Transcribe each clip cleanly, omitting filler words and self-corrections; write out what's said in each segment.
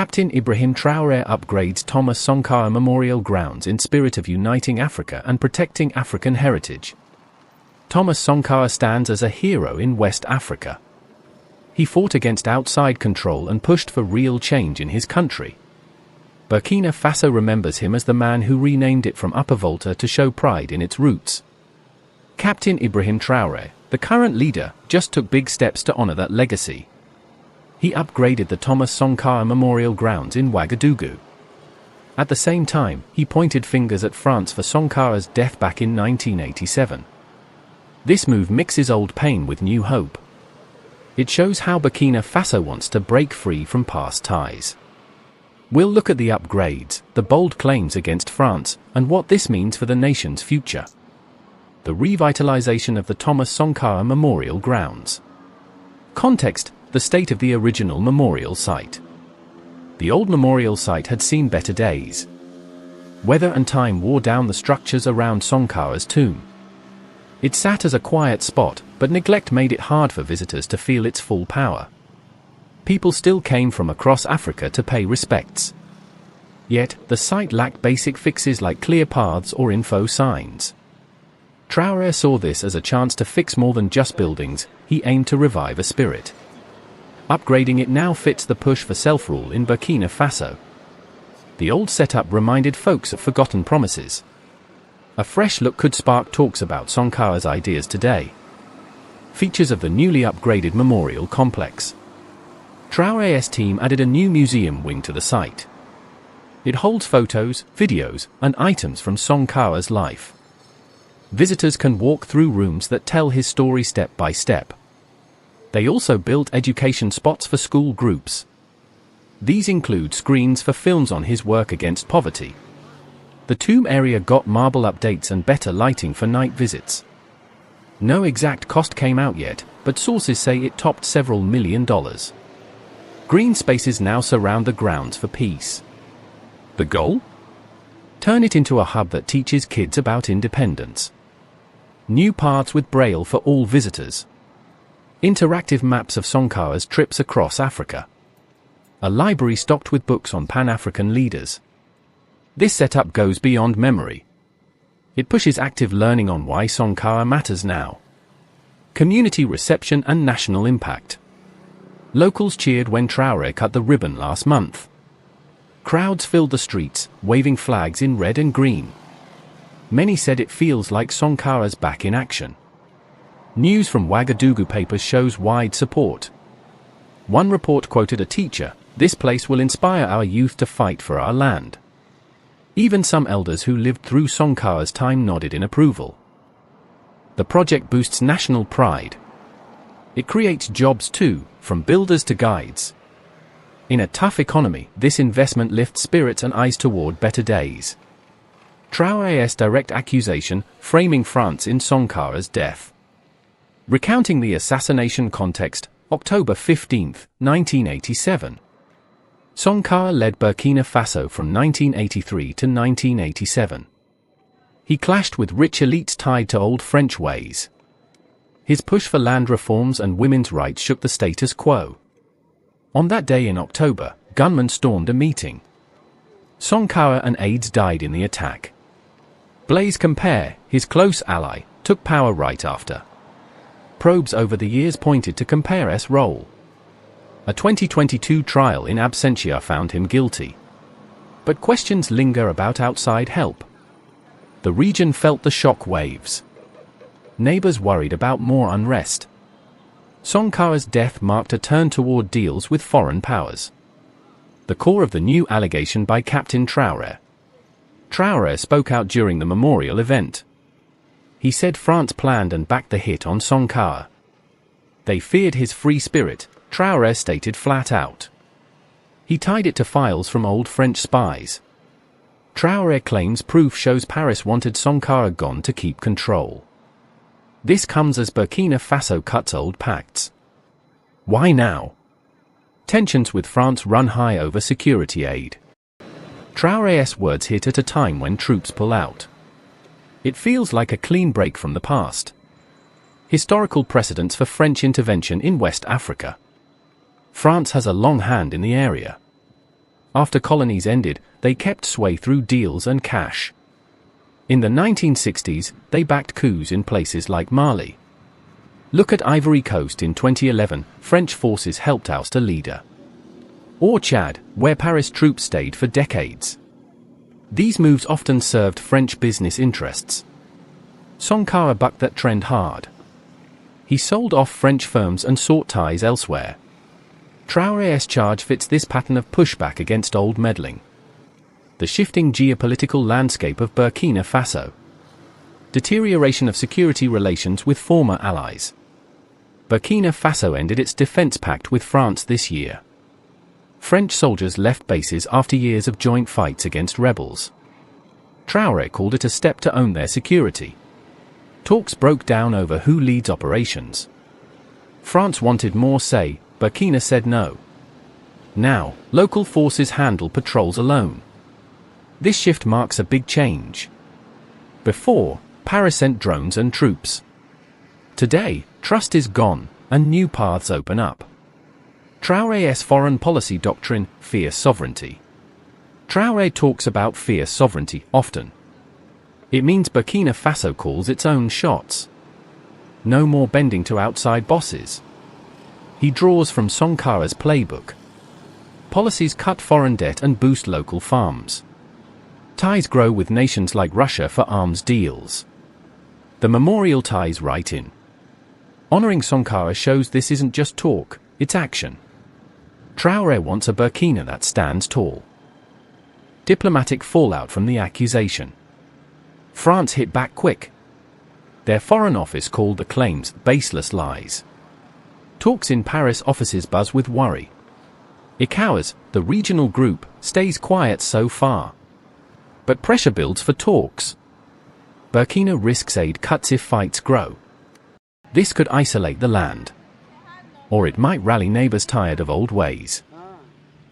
Captain Ibrahim Traoré upgrades Thomas Sankara Memorial Grounds in spirit of uniting Africa and protecting African heritage. Thomas Sankara stands as a hero in West Africa. He fought against outside control and pushed for real change in his country. Burkina Faso remembers him as the man who renamed it from Upper Volta to show pride in its roots. Captain Ibrahim Traoré, the current leader, just took big steps to honor that legacy. He upgraded the Thomas Sankara Memorial Grounds in Ouagadougou. At the same time, he pointed fingers at France for Sankara's death back in 1987. This move mixes old pain with new hope. It shows how Burkina Faso wants to break free from past ties. We'll look at the upgrades, the bold claims against France, and what this means for the nation's future. The revitalization of the Thomas Sankara Memorial Grounds. Context: the state of the original memorial site. The old memorial site had seen better days. Weather and time wore down the structures around Sankara's tomb. It sat as a quiet spot, but neglect made it hard for visitors to feel its full power. People still came from across Africa to pay respects. Yet, the site lacked basic fixes like clear paths or info signs. Traoré saw this as a chance to fix more than just buildings. He aimed to revive a spirit. Upgrading it now fits the push for self-rule in Burkina Faso. The old setup reminded folks of forgotten promises. A fresh look could spark talks about Sankara's ideas today. Features of the newly upgraded memorial complex. Traoré's team added a new museum wing to the site. It holds photos, videos, and items from Sankara's life. Visitors can walk through rooms that tell his story step by step. They also built education spots for school groups. These include screens for films on his work against poverty. The tomb area got marble updates and better lighting for night visits. No exact cost came out yet, but sources say it topped several $1 million. Green spaces now surround the grounds for peace. The goal? Turn it into a hub that teaches kids about independence. New paths with braille for all visitors. Interactive maps of Sankara's trips across Africa. A library stocked with books on Pan-African leaders. This setup goes beyond memory. It pushes active learning on why Sankara matters now. Community reception and national impact. Locals cheered when Traoré cut the ribbon last month. Crowds filled the streets, waving flags in red and green. Many said it feels like Sankara's back in action. News from Ouagadougou papers shows wide support. One report quoted a teacher, "This place will inspire our youth to fight for our land." Even some elders who lived through Sankara's time nodded in approval. The project boosts national pride. It creates jobs too, from builders to guides. In a tough economy, this investment lifts spirits and eyes toward better days. Traoré's direct accusation, framing France in Sankara's death. Recounting the assassination context, October 15, 1987. Sankara led Burkina Faso from 1983 to 1987. He clashed with rich elites tied to old French ways. His push for land reforms and women's rights shook the status quo. On that day in October, gunmen stormed a meeting. Sankara and aides died in the attack. Blaise Compaoré, his close ally, took power right after. Probes over the years pointed to Compaoré's role. A 2022 trial in absentia found him guilty. But questions linger about outside help. The region felt the shock waves. Neighbors worried about more unrest. Sankara's death marked a turn toward deals with foreign powers. The core of the new allegation by Captain Traoré. Traoré spoke out during the memorial event. He said France planned and backed the hit on Sankara. They feared his free spirit, Traoré stated flat out. He tied it to files from old French spies. Traoré claims proof shows Paris wanted Sankara gone to keep control. This comes as Burkina Faso cuts old pacts. Why now? Tensions with France run high over security aid. Traoré's words hit at a time when troops pull out. It feels like a clean break from the past. Historical precedents for French intervention in West Africa. France has a long hand in the area. After colonies ended, they kept sway through deals and cash. In the 1960s, they backed coups in places like Mali. Look at Ivory Coast in 2011, French forces helped oust a leader. Or Chad, where Paris troops stayed for decades. These moves often served French business interests. Sankara bucked that trend hard. He sold off French firms and sought ties elsewhere. Traoré's charge fits this pattern of pushback against old meddling. The shifting geopolitical landscape of Burkina Faso. Deterioration of security relations with former allies. Burkina Faso ended its defense pact with France this year. French soldiers left bases after years of joint fights against rebels. Traoré called it a step to own their security. Talks broke down over who leads operations. France wanted more say, Burkina said no. Now, local forces handle patrols alone. This shift marks a big change. Before, Paris sent drones and troops. Today, trust is gone, and new paths open up. Traoré's foreign policy doctrine, fierce sovereignty. Traoré talks about fierce sovereignty often. It means Burkina Faso calls its own shots. No more bending to outside bosses. He draws from Sankara's playbook. Policies cut foreign debt and boost local farms. Ties grow with nations like Russia for arms deals. The memorial ties right in. Honoring Sankara shows this isn't just talk, it's action. Traoré wants a Burkina that stands tall. Diplomatic fallout from the accusation. France hit back quick. Their foreign office called the claims baseless lies. Talks in Paris offices buzz with worry. ECOWAS, the regional group, stays quiet so far. But pressure builds for talks. Burkina risks aid cuts if fights grow. This could isolate the land. Or it might rally neighbors tired of old ways.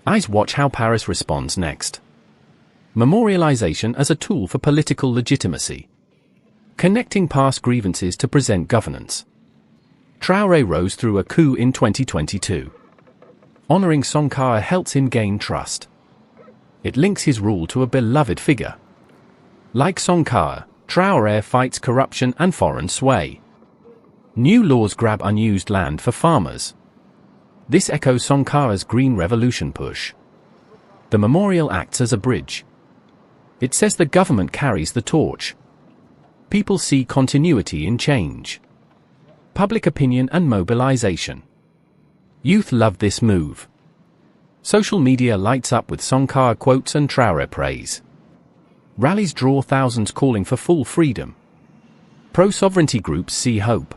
Eyes watch how Paris responds next. Memorialization as a tool for political legitimacy. Connecting past grievances to present governance. Traoré rose through a coup in 2022. Honoring Sankara helps him gain trust. It links his rule to a beloved figure. Like Sankara, Traoré fights corruption and foreign sway. New laws grab unused land for farmers. This echoes Sankara's Green Revolution push. The memorial acts as a bridge. It says the government carries the torch. People see continuity in change. Public opinion and mobilization. Youth love this move. Social media lights up with Sankara quotes and Traoré praise. Rallies draw thousands calling for full freedom. Pro-sovereignty groups see hope.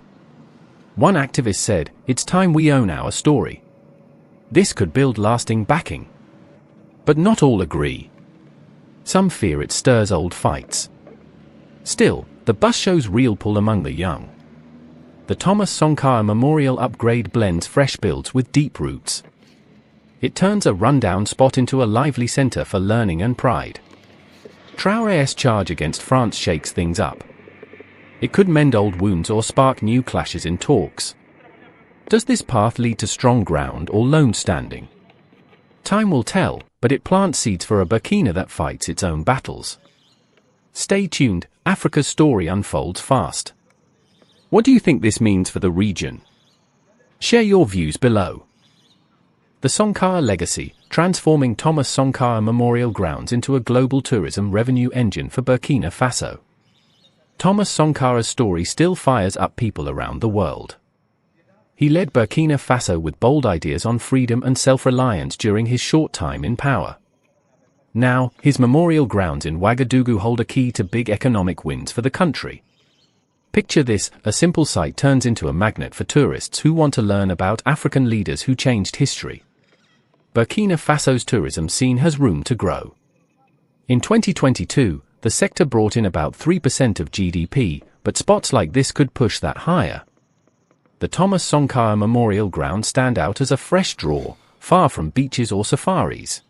One activist said, "It's time we own our story." This could build lasting backing. But not all agree. Some fear it stirs old fights. Still, the bus shows real pull among the young. The Thomas Sankara Memorial upgrade blends fresh builds with deep roots. It turns a rundown spot into a lively center for learning and pride. Traoré's charge against France shakes things up. It could mend old wounds or spark new clashes in talks. Does this path lead to strong ground or lone standing? Time will tell, but it plants seeds for a Burkina that fights its own battles. Stay tuned, Africa's story unfolds fast. What do you think this means for the region? Share your views below. The Sankara legacy, transforming Thomas Sankara Memorial Grounds into a global tourism revenue engine for Burkina Faso. Thomas Sankara's story still fires up people around the world. He led Burkina Faso with bold ideas on freedom and self-reliance during his short time in power. Now, his memorial grounds in Ouagadougou hold a key to big economic wins for the country. Picture this, a simple site turns into a magnet for tourists who want to learn about African leaders who changed history. Burkina Faso's tourism scene has room to grow. In 2022, the sector brought in about 3% of GDP, but spots like this could push that higher. The Thomas Sankara Memorial Grounds stand out as a fresh draw, far from beaches or safaris.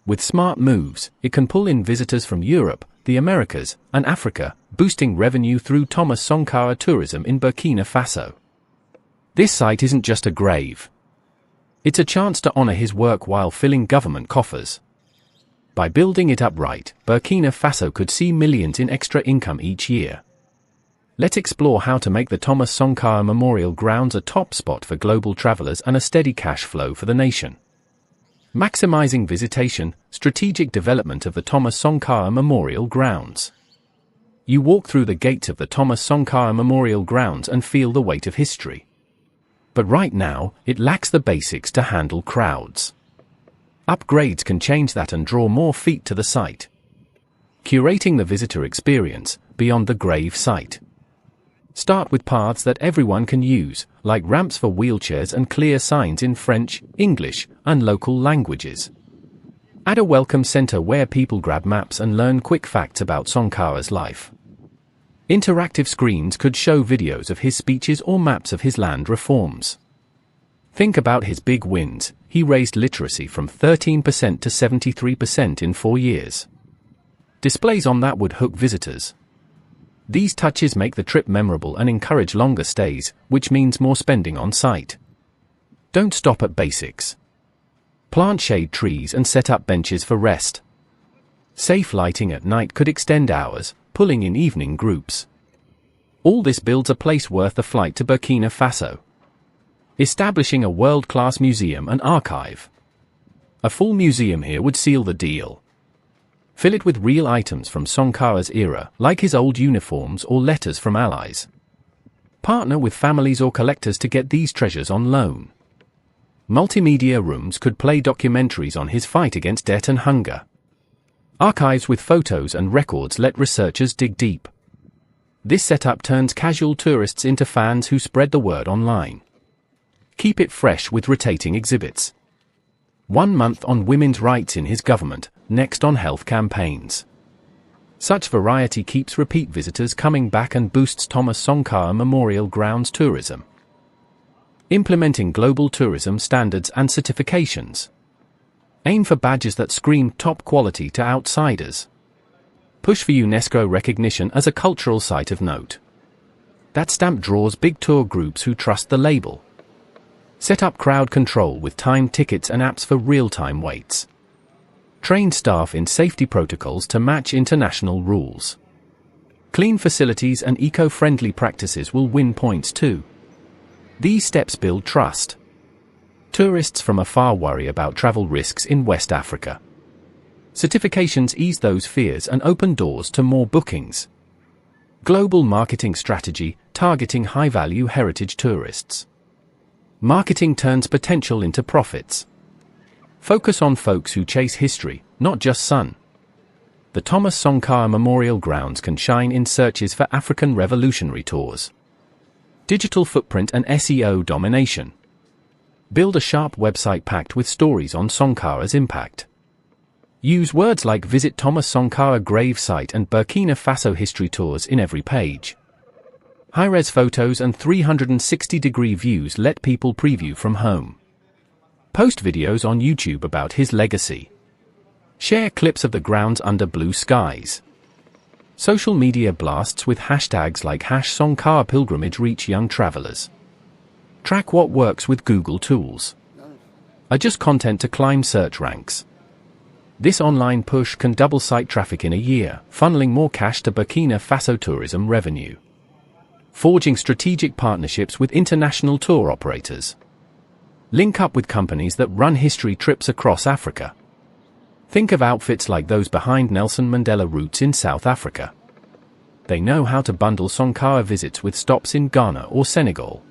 With smart moves, it can pull in visitors from Europe, the Americas, and Africa, boosting revenue through Thomas Sankara tourism in Burkina Faso. This site isn't just a grave. It's a chance to honor his work while filling government coffers. By building it up right, Burkina Faso could see millions in extra income each year. Let's explore how to make the Thomas Sankara Memorial Grounds a top spot for global travelers and a steady cash flow for the nation. Maximizing visitation, strategic development of the Thomas Sankara Memorial Grounds. You walk through the gates of the Thomas Sankara Memorial Grounds and feel the weight of history. But right now, it lacks the basics to handle crowds. Upgrades can change that and draw more feet to the site. Curating the visitor experience, beyond the grave site. Start with paths that everyone can use, like ramps for wheelchairs and clear signs in French, English, and local languages. Add a welcome center where people grab maps and learn quick facts about Sankara's life. Interactive screens could show videos of his speeches or maps of his land reforms. Think about his big wins. He raised literacy from 13% to 73% in 4 years. Displays on that would hook visitors. These touches make the trip memorable and encourage longer stays, which means more spending on site. Don't stop at basics. Plant shade trees and set up benches for rest. Safe lighting at night could extend hours, pulling in evening groups. All this builds a place worth the flight to Burkina Faso. Establishing a world-class museum and archive. A full museum here would seal the deal. Fill it with real items from Sankara's era, like his old uniforms or letters from allies. Partner with families or collectors to get these treasures on loan. Multimedia rooms could play documentaries on his fight against debt and hunger. Archives with photos and records let researchers dig deep. This setup turns casual tourists into fans who spread the word online. Keep it fresh with rotating exhibits. 1 month on women's rights in his government, next on health campaigns. Such variety keeps repeat visitors coming back and boosts Thomas Sankara Memorial Grounds tourism. Implementing global tourism standards and certifications. Aim for badges that scream top quality to outsiders. Push for UNESCO recognition as a cultural site of note. That stamp draws big tour groups who trust the label. Set up crowd control with timed tickets and apps for real-time waits. Train staff in safety protocols to match international rules. Clean facilities and eco-friendly practices will win points too. These steps build trust. Tourists from afar worry about travel risks in West Africa. Certifications ease those fears and open doors to more bookings. Global marketing strategy, targeting high-value heritage tourists. Marketing turns potential into profits. Focus on folks who chase history, not just sun. The Thomas Sankara Memorial Grounds can shine in searches for African revolutionary tours. Digital footprint and SEO domination. Build a sharp website packed with stories on Sankara's impact. Use words like Visit Thomas Sankara Grave Site and Burkina Faso History Tours in every page. High-res photos and 360-degree views let people preview from home. Post videos on YouTube about his legacy. Share clips of the grounds under blue skies. Social media blasts with hashtags like #SankaraPilgrimage reach young travelers. Track what works with Google tools. Adjust content to climb search ranks. This online push can double site traffic in a year, funneling more cash to Burkina Faso tourism revenue. Forging strategic partnerships with international tour operators. Link up with companies that run history trips across Africa. Think of outfits like those behind Nelson Mandela routes in South Africa. They know how to bundle Sankara visits with stops in Ghana or Senegal.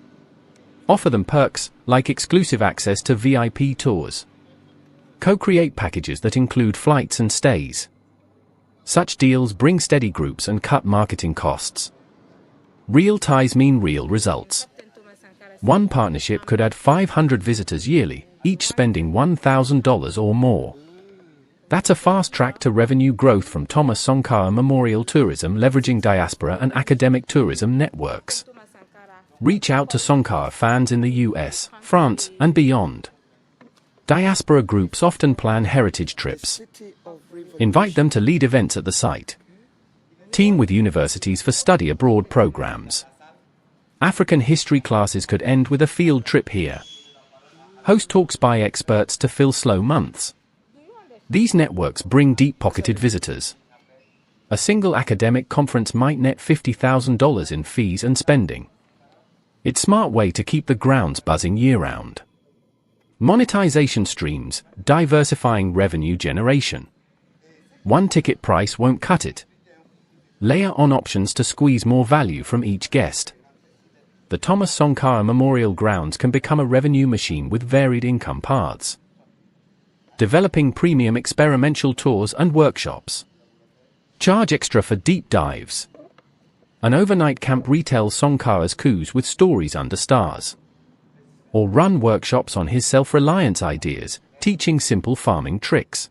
Offer them perks, like exclusive access to VIP tours. Co-create packages that include flights and stays. Such deals bring steady groups and cut marketing costs. Real ties mean real results. One partnership could add 500 visitors yearly, each spending $1,000 or more. That's a fast track to revenue growth from Thomas Sankara Memorial Tourism, leveraging diaspora and academic tourism networks. Reach out to Sankara fans in the US, France, and beyond. Diaspora groups often plan heritage trips. Invite them to lead events at the site. Team with universities for study abroad programs. African history classes could end with a field trip here. host talks by experts to fill slow months. These networks bring deep-pocketed visitors. A single academic conference might net $50,000 in fees and spending. It's a smart way to keep the grounds buzzing year-round. Monetization streams, diversifying revenue generation. One ticket price won't cut it. Layer on options to squeeze more value from each guest. The Thomas Sankara Memorial Grounds can become a revenue machine with varied income paths. Developing premium experiential tours and workshops. Charge extra for deep dives. An overnight camp retells Sankara's coups with stories under stars. Or run workshops on his self-reliance ideas, teaching simple farming tricks.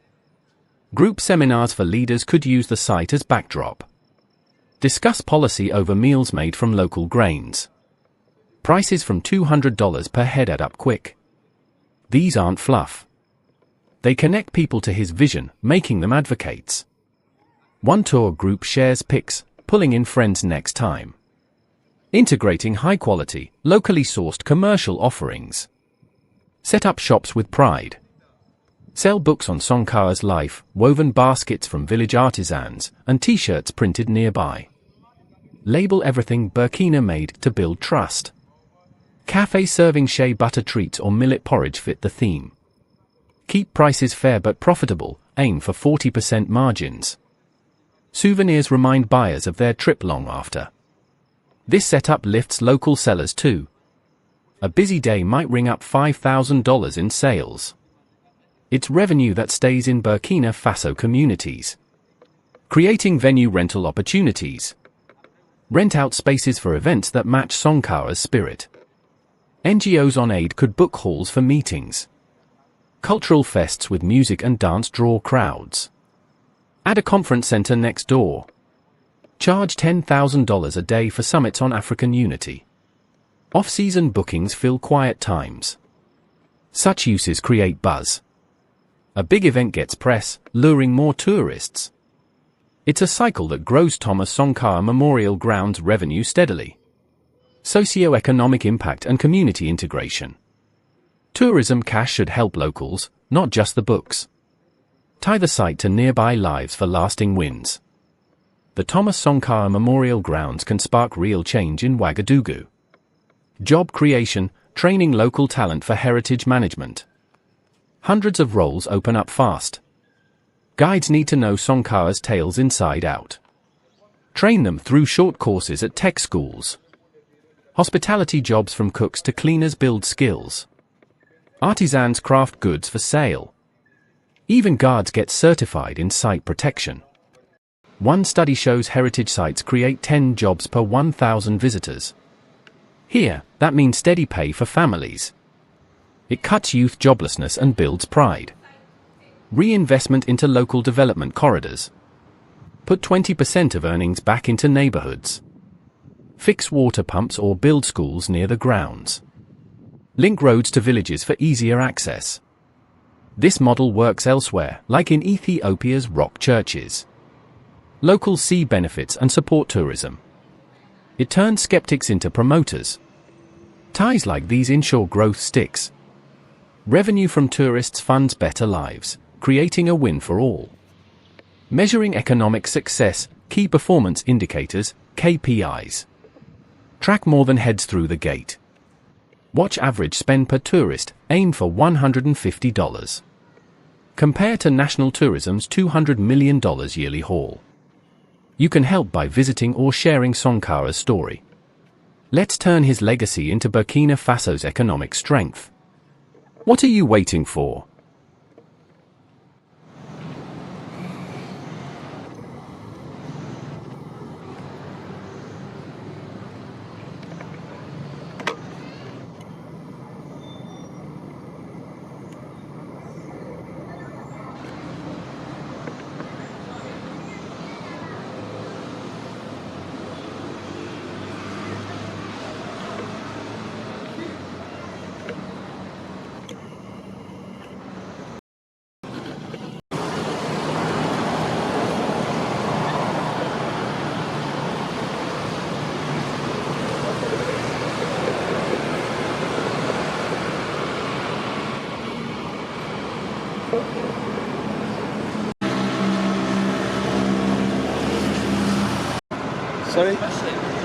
Group seminars for leaders could use the site as backdrop. Discuss policy over meals made from local grains. Prices from $200 per head add up quick. These aren't fluff. They connect people to his vision, making them advocates. One tour group shares pics, pulling in friends next time. Integrating high-quality, locally sourced commercial offerings. Set up shops with pride. Sell books on Sankara's life, woven baskets from village artisans, and t-shirts printed nearby. Label everything Burkina made to build trust. Cafe serving shea butter treats or millet porridge fit the theme. Keep prices fair but profitable, aim for 40% margins. Souvenirs remind buyers of their trip long after. This setup lifts local sellers too. A busy day might ring up $5,000 in sales. It's revenue that stays in Burkina Faso communities. Creating venue rental opportunities. Rent out spaces for events that match Sankara's spirit. NGOs on aid could book halls for meetings. Cultural fests with music and dance draw crowds. Add a conference center next door. Charge $10,000 a day for summits on African unity. Off-season bookings fill quiet times. Such uses create buzz. A big event gets press, luring more tourists. It's a cycle that grows Thomas Sankara Memorial Grounds revenue steadily. Socio-economic impact and community integration. Tourism cash should help locals, not just the books. Tie the site to nearby lives for lasting wins. The Thomas Sankara Memorial Grounds can spark real change in Ouagadougou. Job creation, training local talent for heritage management. Hundreds of roles open up fast. Guides need to know Sankara's tales inside out. Train them through short courses at tech schools. Hospitality jobs from cooks to cleaners build skills. Artisans craft goods for sale. Even guards get certified in site protection. One study shows heritage sites create 10 jobs per 1,000 visitors. Here, that means steady pay for families. It cuts youth joblessness and builds pride. Reinvestment into local development corridors. Put 20% of earnings back into neighborhoods. Fix water pumps or build schools near the grounds. Link roads to villages for easier access. This model works elsewhere, like in Ethiopia's rock churches. Locals see benefits and support tourism. It turns skeptics into promoters. Ties like these ensure growth sticks. Revenue from tourists funds better lives, creating a win for all. Measuring economic success, key performance indicators, KPIs. Track more than heads through the gate. Watch average spend per tourist, aim for $150. Compare to national tourism's $200 million yearly haul. You can help by visiting or sharing Sankara's story. Let's turn his legacy into Burkina Faso's economic strength. What are you waiting for? Sorry?